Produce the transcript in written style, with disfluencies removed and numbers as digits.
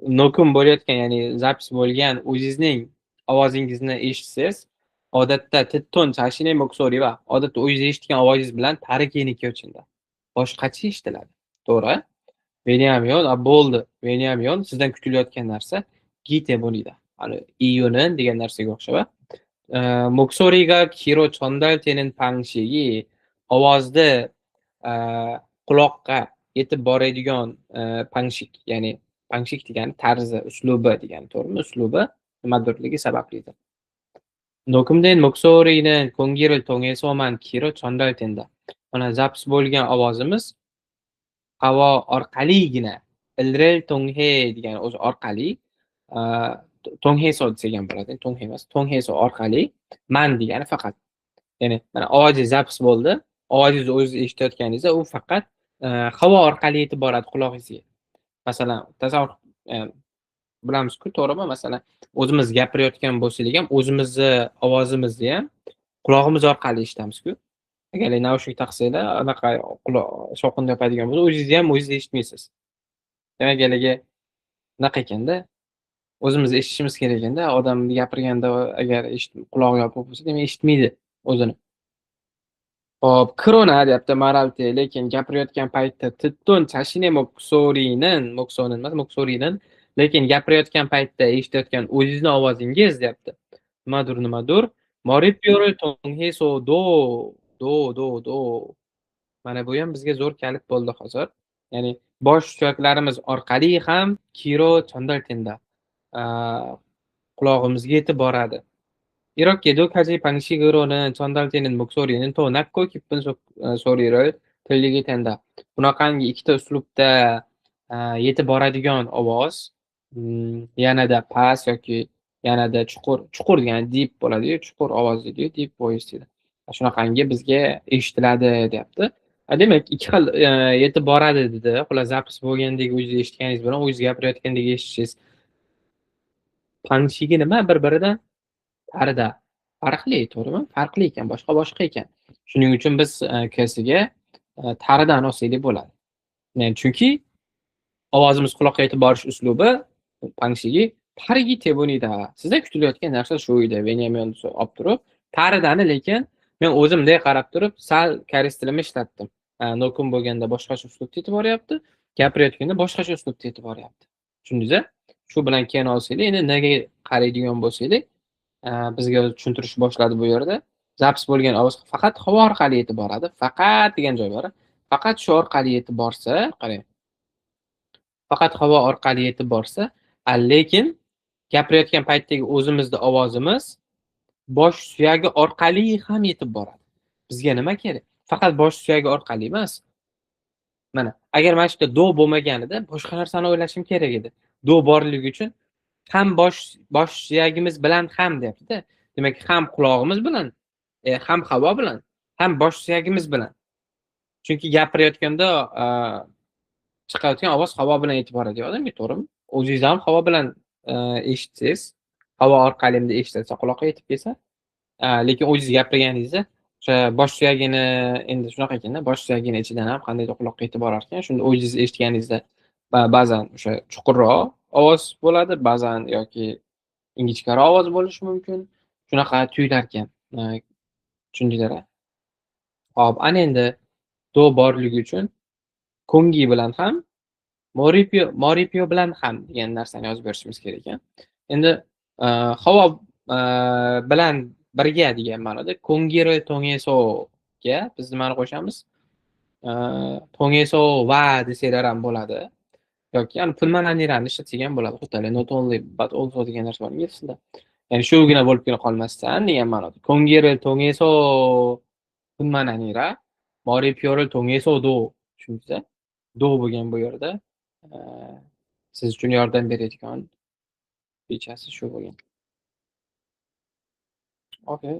nokum bo'layotgan, ya'ni zapis bo'lgan o'zingizning ovozingizni eshitsangiz, odatda "Titton chashine moksori" va odatda o'zingiz eshitgan ovozingiz bilan "Tarikini kyochindi" boshqacha eshitiladi. To'g'ri? Venyamyon, bo'ldi. Venyamyon sizdan kutilayotgan narsa "Gite bo'lida". Hali "iyunin" degan narsaga o'xshab. 목소리가 귀로 전달되는 방식이 ovozda quloqqa yetib boradigan 방식, ya'ni 방식 degani tarzi, uslubi degani, to'g'rimi? Uslubi nimadirligi sabablidir. 녹음된 목소리는 공기를 통해서만 귀로 전달된다. Mana zapis bo'lgan ovozimiz havo orqaligina, ilrel tonghe degani o'zi orqali, tongheso desak ham bo'ladi, tonghe emas, tongheso orqali, man degani faqat. Ya'ni mana ovozingiz zapis bo'ldi. Ovozingizni o'zingiz eshitayotganingizda u faqat havo orqali yetib boradi qulog'ingizga. Masalan, tasavvur bilamiz-ku, to'g'rimi? Masalan, o'zimiz gapirayotgan bo'lsak ham, o'zimizni ovozimizni ham qulog'imiz orqali eshitamiz-ku. Agar naushnik taqsanglar, anaqa quloq shovqin yopadigan bo'lsa, o'zingizni ham o'zingiz eshitmaysiz. Demak, haligi unaqa ekanda, o'zimiz eshitishimiz kerak ekanda, odam gapirganda agar qulog'i yopiq bo'lsa, demak eshitmaydi o'zini. Hop, "Krona" deyapti Maralti, lekin gapirayotgan paytda "Titton chashine moksonini emas, moksorining", lekin gapirayotgan paytda eshitayotgan o'zingizning ovozingiz deyapti. Nimadur. "Moripyo'ri tongheso do. Mana bu ham bizga zo'r kalit bo'ldi hozir. Ya'ni bosh suyaklarimiz orqali ham kiro chondaltenda qulog'imizga yetib boradi. 이렇게 두 가지 방식으로는 전달되는 목소리는 더 낮고 깊은 소리를 들리게 된다. Bunaqangi ikkita uslubda yetib boradigan ovoz, yanada past yoki yanada chuqur degani deep bo'ladi-yu, chuqur ovoz deydi-yu, deep voice deydi. Shunaqangi bizga eshitiladi deyapti. Demak, ikki xil yetib boradi dedi. Xullas, zapis bo'lgandek o'zingiz eshitganingiz bilan o'zingiz gapirayotgandek eshitishingiz 방식이 nima bir-biridan tarida farqli, to'g'rimi? Farqli ekan, boshqa ekan. Shuning uchun biz kasiga taridan olsak bo'ladi. Chunki ovozimiz quloqqa yetib borish uslubi 방식이 "Tarigi tebunida". Sizdan kutilayotgan narsa shu edi. Venyamyon olib turib, taridani lekin men o'zimday qarab turib, sal koreys tilini ishlatdim. Nokum bo'lganda boshqacha uslubda yetib boryapti, gapirayotganda boshqacha uslubda yetib boryapti. Tushundingiz-a? Shu bilan keyin olsanglar, endi nega qaraydigan bo'lsanglar, bizga tushuntirish boshladi bu yerda. Zapis bo'lgan ovoz faqat havo orqali yetib boradi. Faqat degan joy bor. Faqat shu orqali yetib borsa, qarang. Faqat havo orqali yetib borsa, lekin gapirayotgan paytdagi o'zimizning ovozimiz bosh suyagi orqali ham yetib boradi. Bizga nima kerak? Faqat bosh suyagi orqali emas. Mana, agar mana shu yerda do bo'lmaganida boshqa narsani o'ylashim kerak edi. Do borligi uchun ham bosh suyagimiz bilan ham deyapti-da. Demak, ham qulog'imiz bilan, ham havo bilan, ham bosh suyagimiz bilan. Chunki gapirayotganda chiqayotgan ovoz havo bilan yetib boradi, odamga, to'g'rimi? O'zingiz ham havo bilan eshitsangiz, havo orqali eshitilsa, quloqqa yetib kelsa, lekin o'zingiz gapirganingizda o'sha bosh suyagini, endi shunaqa ekanda, bosh suyagini ichidan ham qandaydir quloqqa yetib borar ekan. Shunda o'zingiz eshitganingizda ba'zan o'sha chuqurroq ovoz bo'ladi, ba'zan yoki ingichkaroq ovoz bo'lishi mumkin. Shunaqa tuyular ekan. Tushundinglar-a? Hop, ana endi do borligi uchun kongi bilan ham, moripyo bilan ham degan narsani yozib berishimiz kerak ekan. Endi havo bilan birga degan ma'noda kongiro tongesoga biz nimani qo'shamiz? Tongeso va desanglar ham bo'ladi. Yoki pulmonanirani ishlatsak ham bo'ladi. Xuddi not only but also degan narsa bor inglizda. Ya'ni shugina bo'lib qolmasdan degan ma'noda. Kongiro tongeso pulmonanira, moripyo tongesodo. Tushundingiz-a? Do bo'lgan bu yerda siz uchun yordam beradigan fechasi shu bo'lgan. Okay.